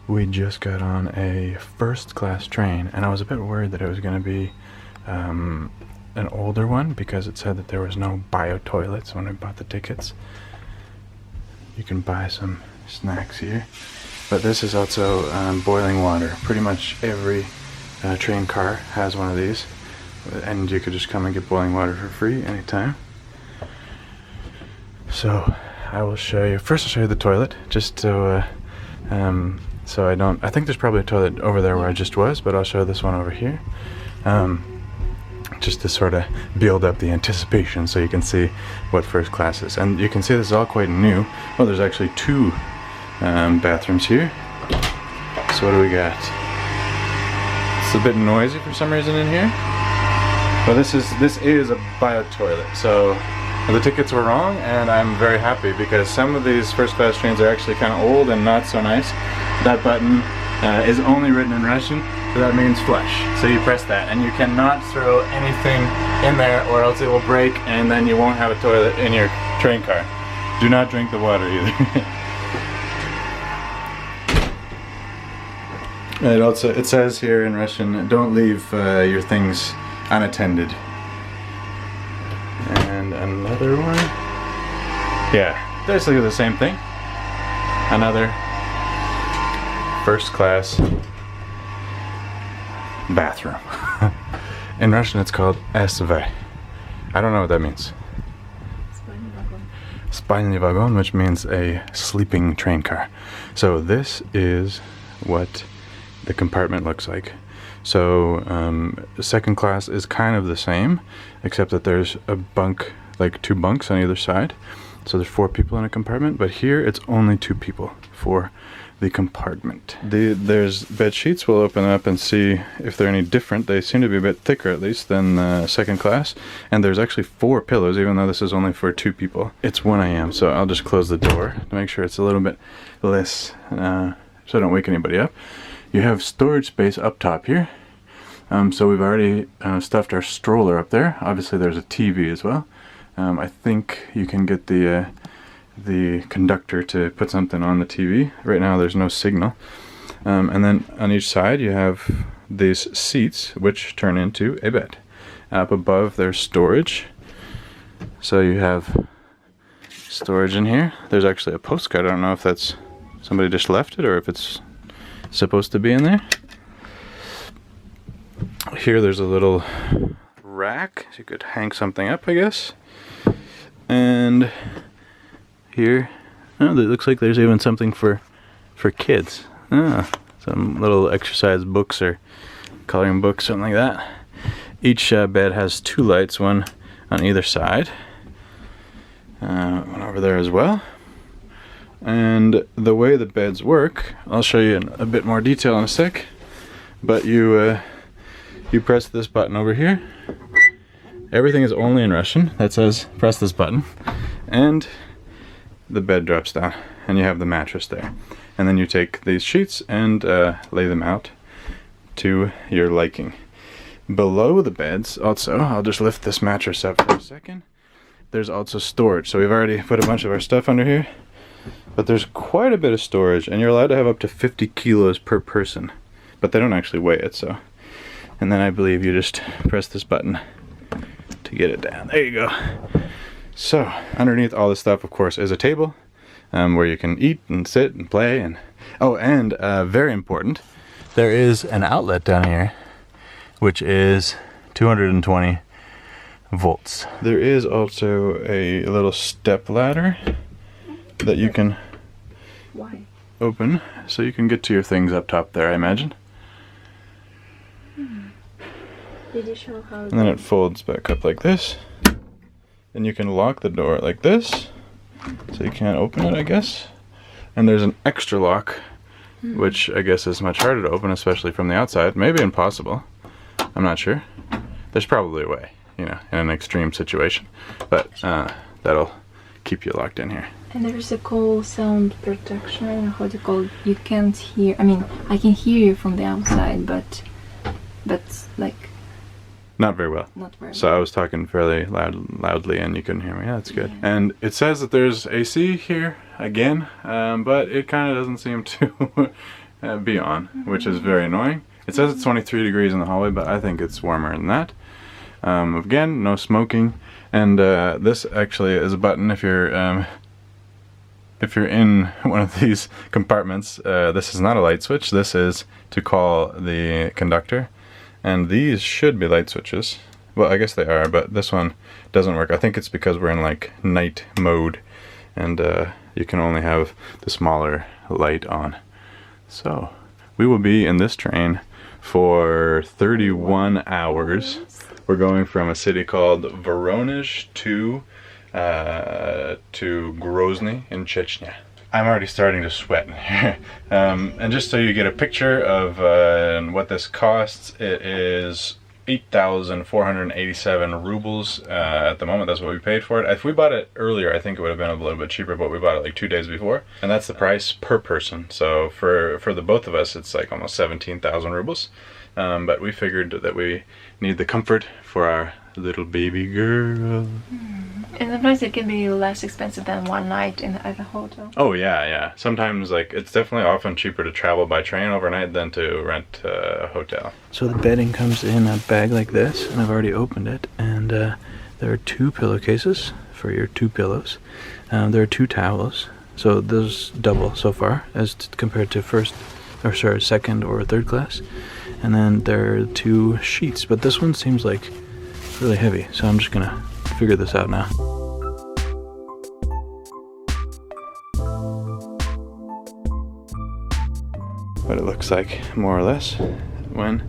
We just got on a first-class train, and I was a bit worried that it was going to be an older one because it said that there was no bio toilets when we bought the tickets. You can buy some snacks here, but this is also boiling water. Pretty much every train car has one of these, and you could just come and get boiling water for free anytime. So I will show you. First, I'll show you the toilet, just so I think there's probably a toilet over there where I just was, but I'll show this one over here. Just to sort of build up the anticipation so you can see what first class is. And you can see this is all quite new. Well, there's actually two bathrooms here. So what do we got? It's a bit noisy for some reason in here. But this is a bio toilet. So the tickets were wrong, and I'm very happy because some of these first class trains are actually kind of old and not so nice. That button is only written in Russian, so that means flush. So you press that, and you cannot throw anything in there or else it will break and then you won't have a toilet in your train car. Do not drink the water either. It says here in Russian, don't leave your things unattended. And another one. Yeah, basically the same thing. Another first class bathroom. In Russian it's called SV. I don't know what that means. Spalny wagon, which means a sleeping train car. So this is what the compartment looks like. So second class is kind of the same, except that there's a bunk, like two bunks on either side. So there's 4 people in a compartment, but here it's only 2 people for the compartment. There's bed sheets. We'll open them up and see if they're any different. They seem to be a bit thicker, at least, than second class. And there's actually 4 pillows, even though this is only for 2 people. It's 1 a.m., so I'll just close the door to make sure it's a little bit less, so I don't wake anybody up. You have storage space up top here. So we've already stuffed our stroller up there. Obviously there's a TV as well. I think you can get the conductor to put something on the TV. Right now there's no signal. And then on each side you have these seats which turn into a bed. Up above there's storage. So you have storage in here. There's actually a postcard. I don't know if that's somebody just left it or if it's supposed to be in there. Here there's a little rack, so you could hang something up, I guess. And here, oh, it looks like there's even something for kids. Some little exercise books or coloring books, something like that. Each bed has 2 lights, one on either side. One over there as well. And the way the beds work, I'll show you in a bit more detail in a sec. But you press this button over here. Everything is only in Russian. That says press this button, and the bed drops down, and you have the mattress there. And then you take these sheets and lay them out to your liking. Below the beds, also, I'll just lift this mattress up for a second. There's also storage. So we've already put a bunch of our stuff under here, but there's quite a bit of storage, and you're allowed to have up to 50 kilos per person, but they don't actually weigh it, so. And then I believe you just press this button to get it down. There you go. So underneath all this stuff, of course, is a table where you can eat and sit and play. And oh, and very important, there is an outlet down here, which is 220 volts. There is also a little step ladder that you can open, so you can get to your things up top there, I imagine. Did you show how? And then it folds back up like this. Then you can lock the door like this, so you can't open it, I guess. And there's an extra lock, which I guess is much harder to open, especially from the outside. Maybe impossible. I'm not sure. There's probably a way, you know, in an extreme situation. But that'll keep you locked in here. And there's a cool sound protection. I don't know how to call it. You can't hear. I mean, I can hear you from the outside, but like. Not very well. Not very So well. I was talking fairly loudly and you couldn't hear me. Yeah, that's good. Yeah. And it says that there's AC here again, but it kind of doesn't seem to be on, which is very annoying. It says it's 23 degrees in the hallway, but I think it's warmer than that. Again, no smoking, and this actually is a button if you're in one of these compartments. This is not a light switch. This is to call the conductor, and these should be light switches. Well, I guess they are, but this one doesn't work. I think it's because we're in like night mode, and you can only have the smaller light on. So we will be in this train for 31 hours. We're going from a city called Voronezh to Grozny in Chechnya. I'm already starting to sweat here. And just so you get a picture of what this costs, it is 8,487 rubles at the moment. That's what we paid for it. If we bought it earlier, I think it would have been a little bit cheaper, but we bought it like 2 days before, and that's the price per person. So for the both of us, it's like almost 17,000 rubles. But we figured that we need the comfort for our little baby girl. And sometimes it can be less expensive than one night at a hotel. Oh yeah. Sometimes like it's definitely often cheaper to travel by train overnight than to rent a hotel. So the bedding comes in a bag like this, and I've already opened it, and there are 2 pillowcases for your 2 pillows. There are 2 towels, so those double so far as compared to second or third class. And then there are 2 sheets, but this one seems like really heavy, so I'm just gonna figure this out now. What it looks like, more or less, when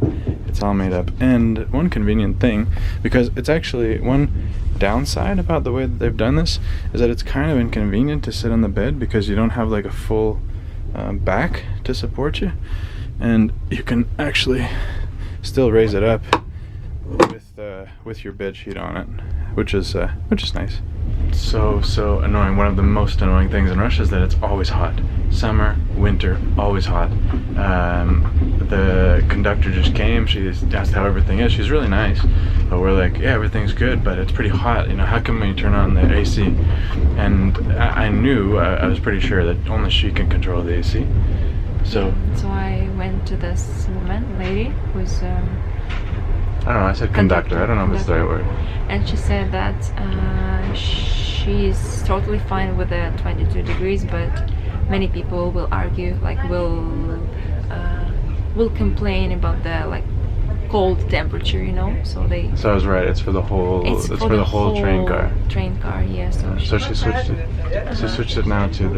it's all made up. And one convenient thing, because it's actually one downside about the way that they've done this, is that it's kind of inconvenient to sit on the bed because you don't have like a full back to support you, and you can actually still raise it up with your bed sheet on it, which is nice. So annoying. One of the most annoying things in Russia is that it's always hot. Summer, winter, always hot. The conductor just came. She asked how everything is. She's really nice, but we're like, yeah, everything's good, but it's pretty hot. You know, how come we turn on the AC? And I knew, I was pretty sure that only she can control the AC. So I went to this lady, who's I don't know, I said conductor. I don't know if it's the right word. And she said that she's totally fine with the 22 degrees, but many people will argue, like will complain about the like cold temperature, you know. So I was right. It's for the whole. It's for the whole train car. Train car, yeah. So she switched it. She switched it now to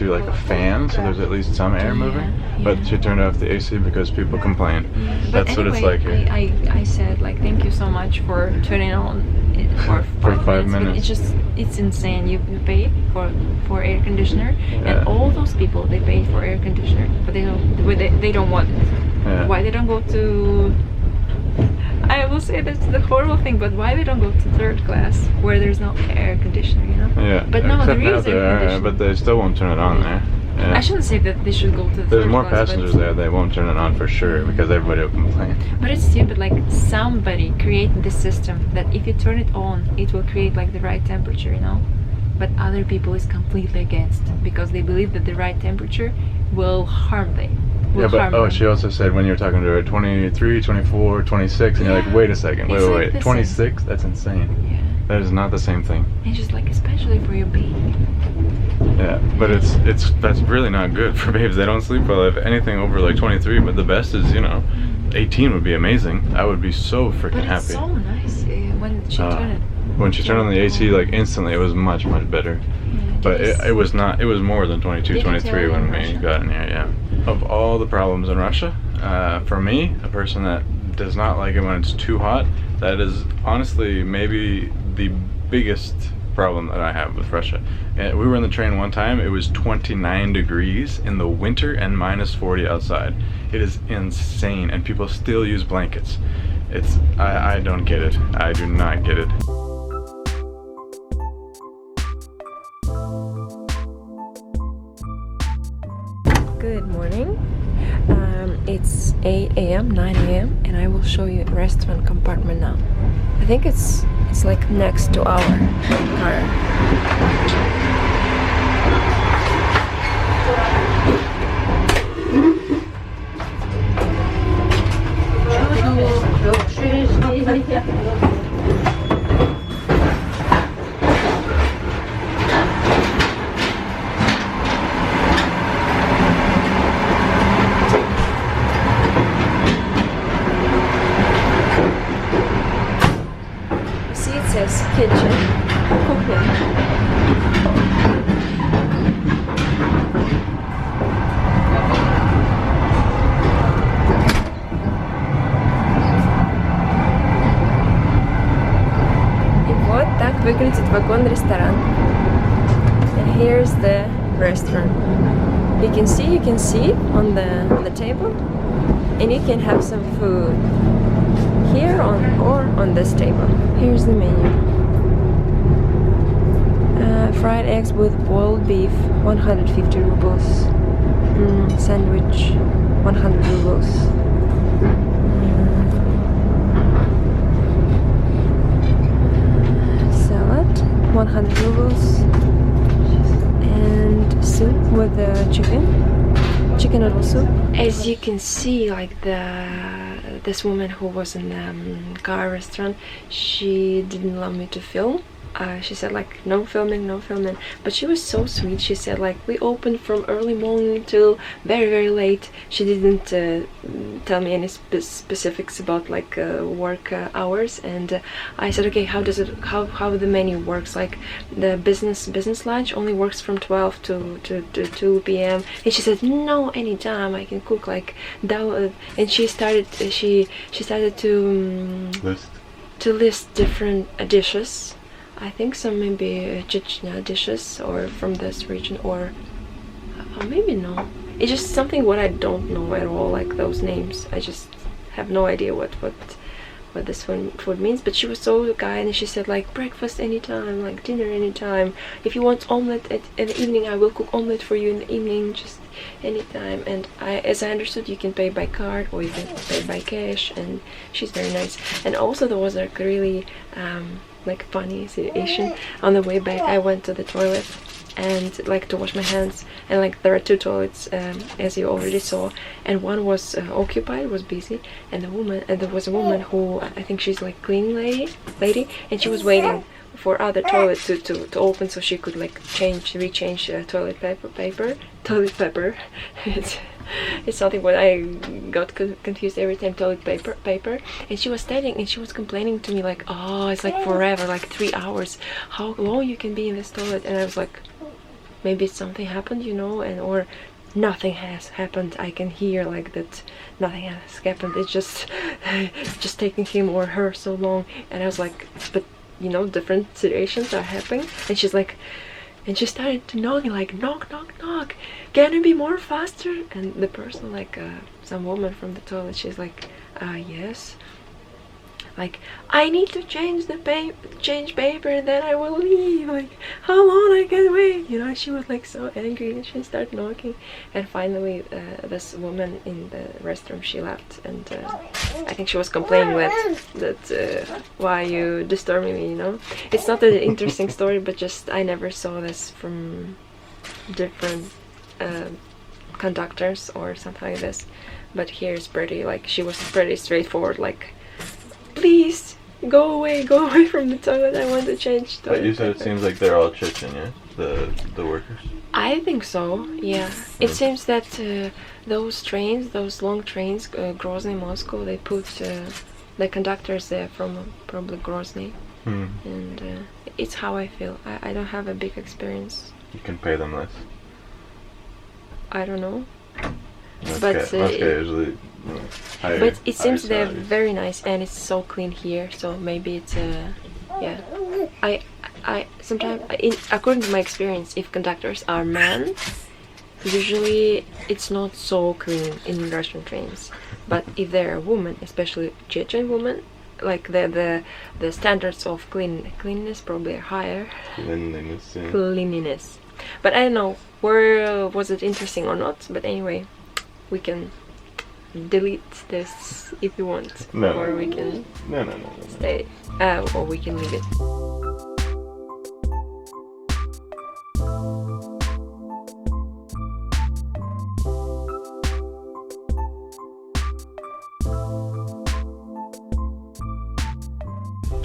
like a fan, so there's at least some air moving. But she turned off the AC because people complain. That's what it's like here. I said like thank you so much for turning on it for 5 minutes. It's insane. You pay for air conditioner, and all those people they pay for air conditioner, but they don't want it. Yeah. Why they don't go to? I will say that's the horrible thing, but why they don't go to third class where there's no air conditioner, you know? Yeah. But no, there is air conditioner. But they still won't turn it on there. Yeah. I shouldn't say that they should go to the There's third more class, passengers there. They won't turn it on for sure because everybody will complain. But it's stupid. Like somebody created this system that if you turn it on, it will create like the right temperature, you know? But other people is completely against because they believe that the right temperature will harm them. Yeah, but she also said when you're talking to her 23, 24, 26, and you're like, wait a second, wait, 26? That's insane. Yeah. That is not the same thing. It's just like, especially for your baby. Yeah, but that's really not good for babies. They don't sleep well if anything over like 23, but the best is, you know, 18 would be amazing. I would be so freaking happy. It's so nice when she turned it. When she turned on the AC, like instantly, it was much better. Yeah, but it was not. It was more than 22, 23 when we got in here. Yeah. Of all the problems in Russia, for me, a person that does not like it when it's too hot, that is honestly maybe the biggest problem that I have with Russia. We were in the train one time. It was 29 degrees in the winter and minus 40 outside. It is insane, and people still use blankets. I don't get it. I do not get it. Good morning. It's 8 a.m., 9 a.m. and I will show you a restaurant compartment now. I think it's like next to our car. выглядит вагон-ресторан. And here's the restaurant. You can see on the table, and you can have some food here or on this table. Here's the menu. Fried eggs with boiled beef, 150 rubles. Sandwich, 100 rubles. Salad, 100 rubles. And soup with chicken noodle soup. As you can see, like this woman who was in the car restaurant, she didn't allow me to film. She said like no filming, but she was so sweet. She said like we opened from early morning till very late. She didn't tell me any specifics about like work hours, and I said okay, how the menu works, like the business lunch only works from 12 to 2 p.m. and she said no, anytime I can cook like that. And she started to list different dishes. I think some maybe Chechnya dishes or from this region, or maybe no. It's just something what I don't know at all, like those names. I just have no idea what this food means. But she was so kind, and she said like breakfast anytime, like dinner anytime. If you want omelette in the evening, I will cook omelette for you in the evening, just anytime. And as I understood, you can pay by card or you can pay by cash, and she's very nice. And also there was a really like funny situation. On the way back I went to the toilet and like to wash my hands, and like there are two toilets as you already saw, and one was occupied, was busy, and there was a woman who I think she's like cleaning lady, and she was waiting for other toilets to open so she could like rechange toilet paper. It's something what I got confused every time, toilet paper. And she was standing and she was complaining to me like, oh, it's like forever, like 3 hours, how long you can be in this toilet. And I was like, maybe something happened, you know, and or nothing has happened. I can hear like that nothing has happened. It's just taking him or her so long. And I was like, but you know, different situations are happening. And she's like, and she started to knocking, like knock, can you be more faster? And the person, like some woman from the toilet, she's like, yes, like I need to change paper and then I will leave, like how long I can wait, you know. She was like so angry and she started knocking, and finally this woman in the restroom, she left, and I think she was complaining that why you disturbing me, you know. It's not an interesting story, but just I never saw this from different conductors or something like this. But here's pretty, like she was pretty straightforward, like please go away from the toilet, I want to change toilet. But you said it seems like they're all Chechen, yeah? The workers? I think so, yeah. It seems that those long trains, Grozny, Moscow, they put the conductors there from probably Grozny. And it's how I feel. I don't have a big experience. You can pay them less? I don't know. But usually, but it seems they're very nice, and it's so clean here, so maybe it's yeah. I sometimes, according to my experience, if conductors are men, usually it's not so clean in Russian trains. But if they're a woman, especially Chechen woman, like the standards of cleanliness probably are higher. Cleanliness, yeah. Cleanliness. But I don't know where was it interesting or not. But anyway, we can delete this if you want, or we can stay, or we can leave it.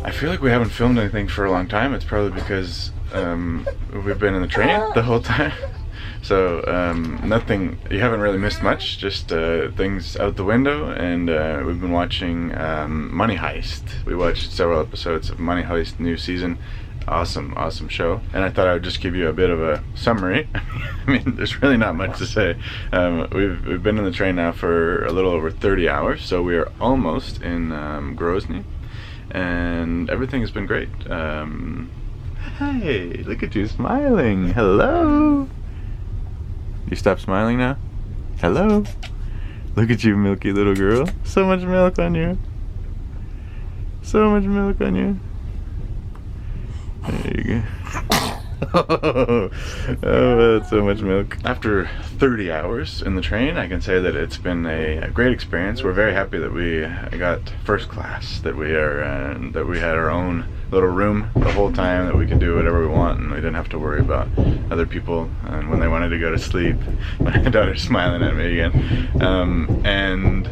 I feel like we haven't filmed anything for a long time. It's probably because we've been in the train the whole time. So nothing, you haven't really missed much, just things out the window, and we've been watching Money Heist. We watched several episodes of Money Heist new season. Awesome show. And I thought I would just give you a bit of a summary. I mean, there's really not much to say. We've been in the train now for a little over 30 hours, so we are almost in Grozny, and everything has been great. Hey, look at you smiling. Hello. You stop smiling now? Hello. Look at you, milky little girl. So much milk on you. So much milk on you. There you go. Oh, that's so much milk. After 30 hours in the train, I can say that it's been a great experience. We're very happy that we got first class, that we had our own little room the whole time, that we could do whatever we want, and we didn't have to worry about other people and when they wanted to go to sleep. My daughter's smiling at me again. And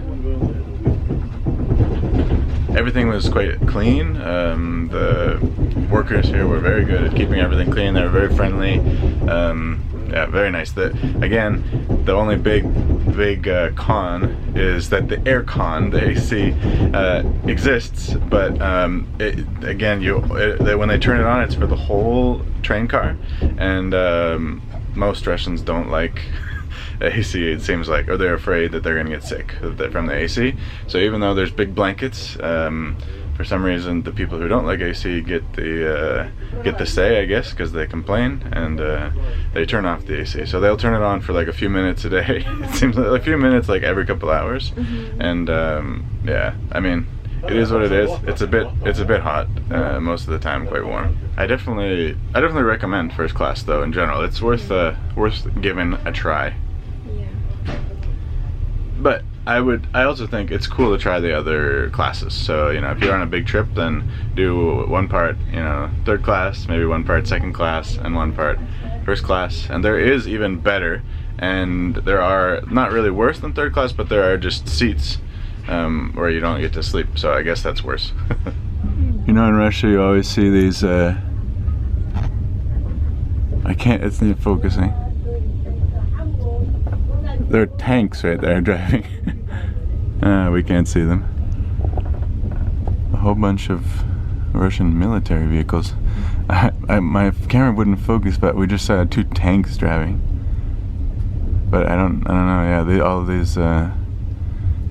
everything was quite clean. The workers here were very good at keeping everything clean. They were very friendly. Yeah, very nice. Again, the only big con is that the air con, the AC, exists, but when they turn it on, it's for the whole train car, and most Russians don't like AC, it seems like, or they're afraid that they're going to get sick from the AC. So even though there's big blankets, for some reason the people who don't like AC get the say, I guess, because they complain, and they turn off the AC. So they'll turn it on for like a few minutes a day. It seems like a few minutes, like every couple hours. And yeah, I mean, it is what it is. It's a bit hot most of the time, quite warm. I definitely recommend first class though. In general, it's worth giving a try. But I also think it's cool to try the other classes. So, you know, if you're on a big trip, then do one part, you know, third class, maybe one part second class, and one part first class. And there is even better, and there are not really worse than third class, but there are just seats where you don't get to sleep. So I guess that's worse. You know, in Russia you always see these it's not focusing. There are tanks right there driving. We can't see them. A whole bunch of Russian military vehicles. My camera wouldn't focus, but we just saw 2 tanks driving. But I don't know. Yeah,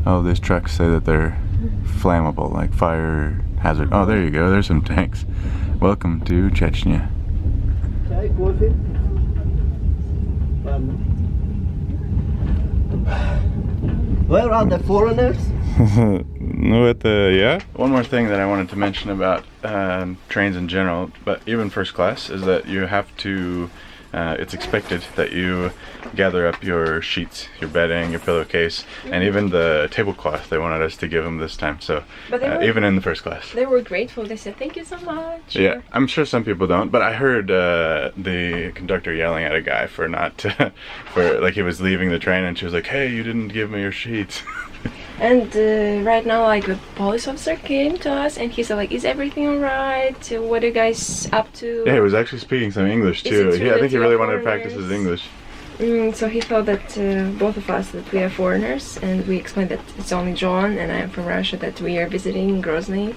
all of these trucks say that they're flammable, like fire hazard. Oh, there you go. There's some tanks. Welcome to Chechnya. Where are the foreigners? Yeah. One more thing that I wanted to mention about trains in general, but even first class, is that you have to, it's expected that you gather up your sheets, your bedding, your pillowcase, and even the tablecloth. They wanted us to give them this time, so even in the first class. They were grateful. They said, thank you so much. Yeah, I'm sure some people don't, but I heard the conductor yelling at a guy for not, like he was leaving the train, and she was like, hey, you didn't give me your sheets. And right now, like, a police officer came to us, and he said, like, is everything alright? What are you guys up to? Yeah, he was actually speaking some English too. Yeah, I think he really wanted to practice his English. So he thought that both of us, that we are foreigners, and we explained that it's only John and I am from Russia, that we are visiting Grozny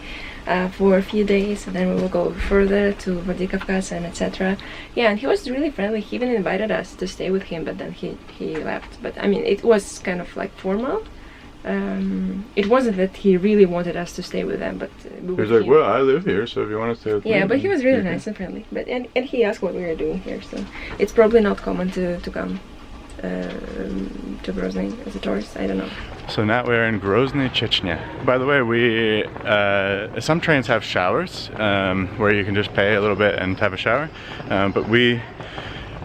for a few days, and then we will go further to Vladikavkaz and etc. Yeah, and he was really friendly. He even invited us to stay with him, but then he left. But I mean, it was kind of like formal. It wasn't that he really wanted us to stay with them, but he was like, well, I live here, so if you want to stay with me. Yeah, but he was really nice and friendly. But and he asked what we were doing here, so it's probably not common to come to Grozny as a tourist. I don't know. So now we're in Grozny, Chechnya. By the way, some trains have showers where you can just pay a little bit and have a shower, but we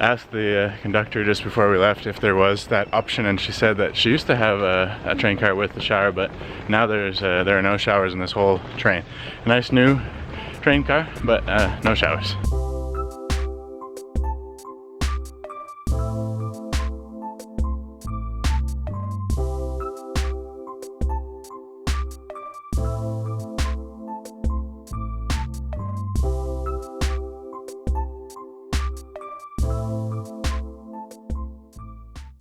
asked the conductor just before we left if there was that option, and she said that she used to have a train car with the shower, but now there are no showers in this whole train. A nice new train car, but no showers.